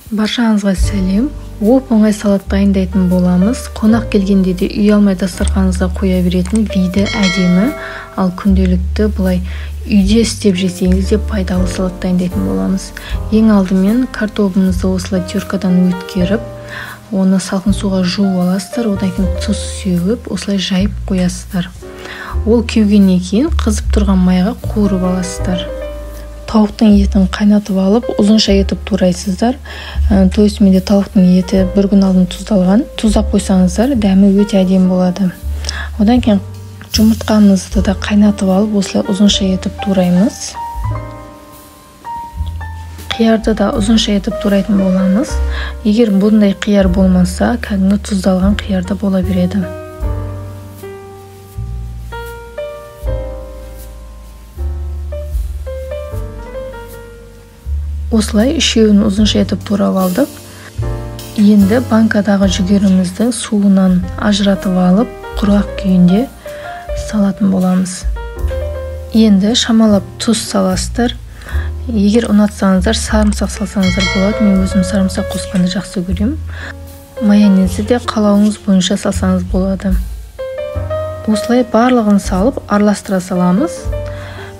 Баршаңызға сәлем. Оп-оңай салат дайындайтын боламыз. Қонақ келгенде де үй алмай дастарханыңызға қоя беретін виді әдемі, ал күнделікті бұлай үйде істеп жесеңіз де пайдалы салат дайындайтын боламыз. Ең алдымен картобымызды осылай теркадан өткеріп, оны салқын суға жуып аласыздар, одан кейін тұз сеуіп, осылай жайып қоясыздар. Ол кеугеннен кейін қызып тұрған майға қуырып аласыздар. Тауықтың етін қайнатып алып, ұзынша етіп турайсыздар. То есть менде тауықтың еті бір күн алдын тұздалған. Тұздап қойсаңыздар, дәмі өте әдемі болады. Одан кейін жұмыртқамызды да қайнатып алып, осылай ұзынша етіп тураймыз. Қиярды да ұзынша етіп турайтын боламыз. Егер бұндай қияр болмаса, кәдімгі тұздалған қиярда бола береді. Осылай үшеуін ұзынша етіп турап алдық. Енді банкадағы жүгерімізді суынан ажыратып алып, құрғақ күйінде салатын боламыз. Енді шамалап тұз саласыздар. Егер ұнатсаңыздар, сарымсақ салсаңыздар болады. Мен өзім сарымсақ қосқанды жақсы көремін. Майонезді де қалауыңыз бойынша салсаңыз болады. Осылай барлығын салып, араластыра саламыз.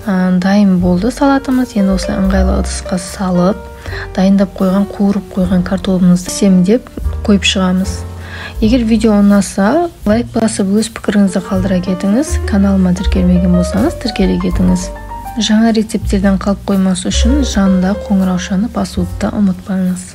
Дайын болды салатымыз. Енді осылай ыңғайлы ыдысқа салып, дайындап қойған, қуырып қойған картобымызды семдеп қойып шығамыз. Егер видео ұнаса, лайк басып өз пікіріңізді қалдыра кетіңіз. Каналыма тіркелмеген болсаңыз, тіркеле кетіңіз. Жаңа рецептерден қалып қоймас үшін жанында қоңыраушаны басуды да ұмытпаңыз.